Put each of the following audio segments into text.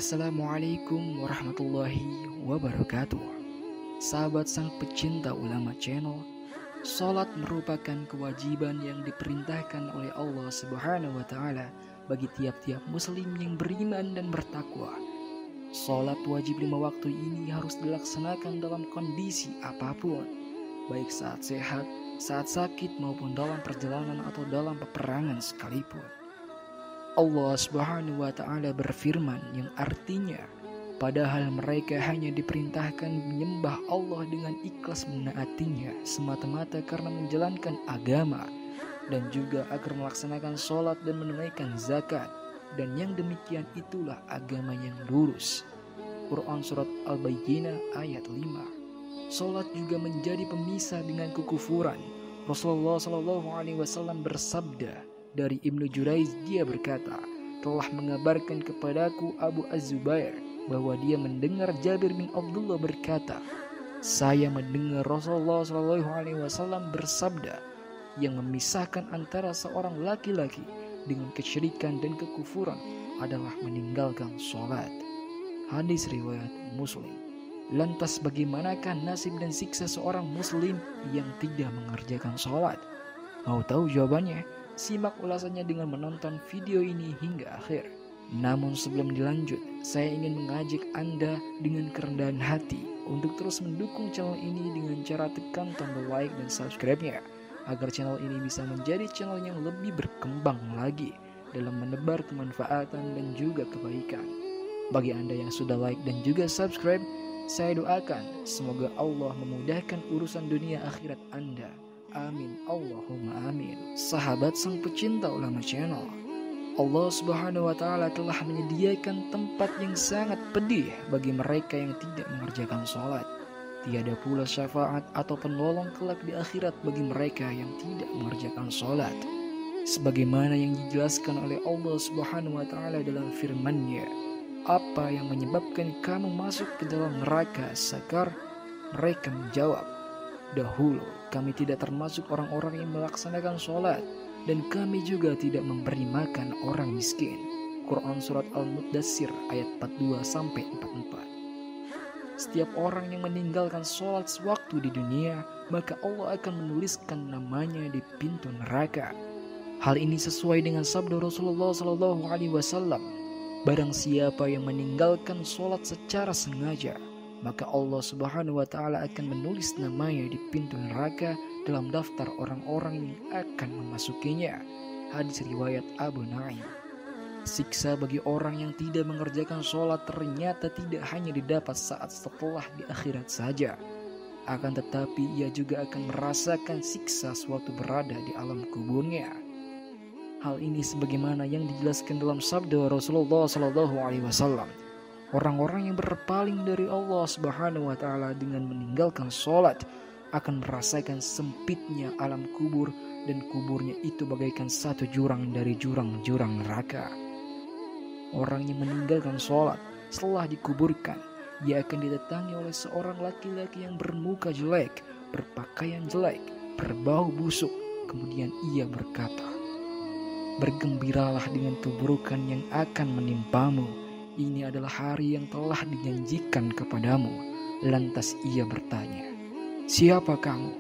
Assalamualaikum warahmatullahi wabarakatuh. Sahabat sang pecinta ulama channel, salat merupakan kewajiban yang diperintahkan oleh Allah Subhanahu wa taala bagi tiap-tiap muslim yang beriman dan bertakwa. Salat wajib 5 waktu ini harus dilaksanakan dalam kondisi apapun, baik saat sehat, saat sakit maupun dalam perjalanan atau dalam peperangan sekalipun. Allah Subhanahu wa taala berfirman yang artinya, padahal mereka hanya diperintahkan menyembah Allah dengan ikhlas menaatinya semata-mata karena menjalankan agama, dan juga agar melaksanakan sholat dan menunaikan zakat, dan yang demikian itulah agama yang lurus. Quran Surat Al-Bayyinah ayat 5. Sholat juga menjadi pemisah dengan kekufuran. Rasulullah SAW bersabda, dari Ibnu Juraiz, dia berkata, telah mengabarkan kepadaku Abu Az-Zubair bahwa dia mendengar Jabir bin Abdullah berkata, saya mendengar Rasulullah SAW bersabda, yang memisahkan antara seorang laki-laki dengan kesyirikan dan kekufuran adalah meninggalkan sholat. Hadis riwayat Muslim. Lantas bagaimanakah nasib dan siksa seorang muslim yang tidak mengerjakan sholat? Mau tahu jawabannya? Simak ulasannya dengan menonton video ini hingga akhir. Namun sebelum dilanjut, saya ingin mengajak Anda dengan kerendahan hati untuk terus mendukung channel ini dengan cara tekan tombol like dan subscribe-nya, agar channel ini bisa menjadi channel yang lebih berkembang lagi dalam menebar kemanfaatan dan juga kebaikan. Bagi Anda yang sudah like dan juga subscribe, saya doakan semoga Allah memudahkan urusan dunia akhirat Anda. Amin, Allahumma amin. Sahabat sang pecinta ulama channel, Allah Subhanahu wa taala telah menyediakan tempat yang sangat pedih bagi mereka yang tidak mengerjakan sholat. Tiada pula syafaat atau penolong kelak di akhirat bagi mereka yang tidak mengerjakan sholat. Sebagaimana yang dijelaskan oleh Allah Subhanahu wa taala dalam firman-Nya, apa yang menyebabkan kamu masuk ke dalam neraka sakar? Mereka menjawab, dahulu kami tidak termasuk orang-orang yang melaksanakan sholat, dan kami juga tidak memberi makan orang miskin. Quran Surat Al-Muddatsir ayat 42-44. Setiap orang yang meninggalkan sholat sewaktu di dunia, maka Allah akan menuliskan namanya di pintu neraka. Hal ini sesuai dengan sabda Rasulullah SAW. Barang siapa yang meninggalkan sholat secara sengaja, maka Allah Subhanahu wa taala akan menulis namanya di pintu neraka dalam daftar orang-orang yang akan memasukinya. Hadis riwayat Abu Naim. Siksa bagi orang yang tidak mengerjakan sholat ternyata tidak hanya didapat saat setelah di akhirat saja, akan tetapi ia juga akan merasakan siksa sewaktu berada di alam kuburnya. Hal ini sebagaimana yang dijelaskan dalam sabda Rasulullah SAW. Orang-orang yang berpaling dari Allah Subhanahu wa taala dengan meninggalkan sholat akan merasakan sempitnya alam kubur, dan kuburnya itu bagaikan satu jurang dari jurang-jurang neraka. Orang yang meninggalkan sholat setelah dikuburkan, ia akan didatangi oleh seorang laki-laki yang bermuka jelek, berpakaian jelek, berbau busuk. Kemudian ia berkata, bergembiralah dengan keburukan yang akan menimpamu. Ini adalah hari yang telah dijanjikan kepadamu. Lantas ia bertanya, siapa kamu?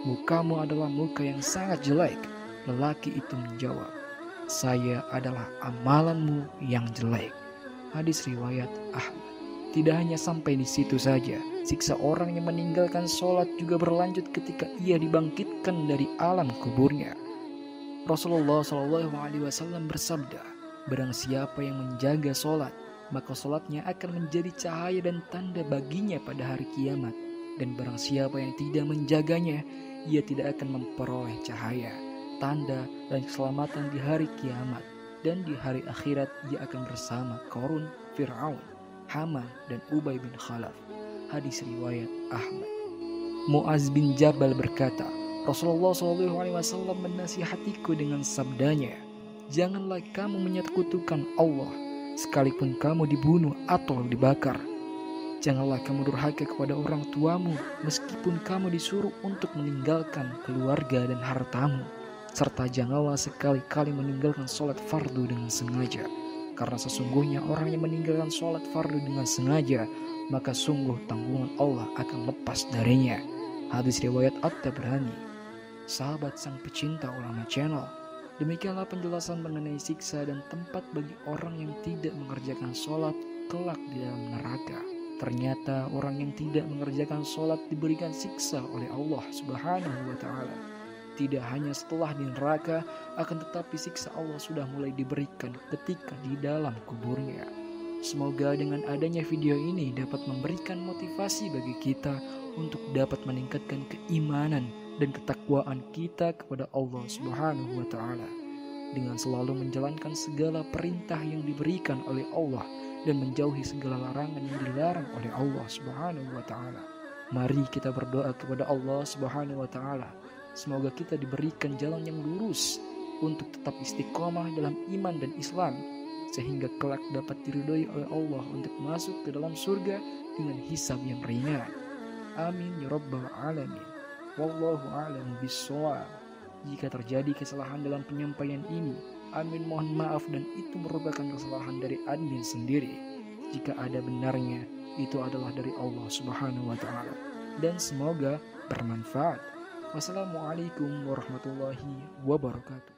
Mukamu adalah muka yang sangat jelek. Lelaki itu menjawab, saya adalah amalanmu yang jelek. Hadis riwayat Ahmad. Tidak hanya sampai di situ saja, siksa orang yang meninggalkan sholat juga berlanjut ketika ia dibangkitkan dari alam kuburnya. Rasulullah SAW bersabda, barang siapa yang menjaga sholat, maka sholatnya akan menjadi cahaya dan tanda baginya pada hari kiamat. Dan barang siapa yang tidak menjaganya, ia tidak akan memperoleh cahaya, tanda, dan keselamatan di hari kiamat. Dan di hari akhirat ia akan bersama Qarun, Fir'aun, Haman, dan Ubay bin Khalaf. Hadis riwayat Ahmad. Muaz bin Jabal berkata, Rasulullah SAW menasihatiku dengan sabdanya, janganlah kamu menyekutukan Allah, sekalipun kamu dibunuh atau dibakar. Janganlah kamu durhaka kepada orang tuamu, meskipun kamu disuruh untuk meninggalkan keluarga dan hartamu. Serta janganlah sekali-kali meninggalkan sholat fardu dengan sengaja, Karena sesungguhnya orang yang meninggalkan sholat fardu dengan sengaja, maka sungguh tanggungan Allah akan lepas darinya. Hadis riwayat At-Tabrani. Sahabat sang pecinta ulama channel, demikianlah penjelasan mengenai siksa dan tempat bagi orang yang tidak mengerjakan sholat kelak di dalam neraka. Ternyata orang yang tidak mengerjakan sholat diberikan siksa oleh Allah Subhanahu wa Ta'ala. Tidak hanya setelah di neraka, akan tetapi siksa Allah sudah mulai diberikan ketika di dalam kuburnya. Semoga dengan adanya video ini dapat memberikan motivasi bagi kita untuk dapat meningkatkan keimanan dan ketakwaan kita kepada Allah Subhanahu wa Ta'ala dengan selalu menjalankan segala perintah yang diberikan oleh Allah dan menjauhi segala larangan yang dilarang oleh Allah Subhanahu wa Ta'ala. Mari kita berdoa kepada Allah Subhanahu wa Ta'ala, semoga kita diberikan jalan yang lurus untuk tetap istiqomah dalam iman dan Islam, sehingga kelak dapat diridhoi oleh Allah untuk masuk ke dalam surga dengan hisab yang ringan. Amin ya rabbal alamin. Wallahu a'lam bishawab. Jika terjadi kesalahan dalam penyampaian ini, amin mohon maaf dan itu merupakan kesalahan dari admin sendiri. Jika ada benarnya, itu adalah dari Allah Subhanahu wa Ta'ala, dan semoga bermanfaat. Wassalamualaikum warahmatullahi wabarakatuh.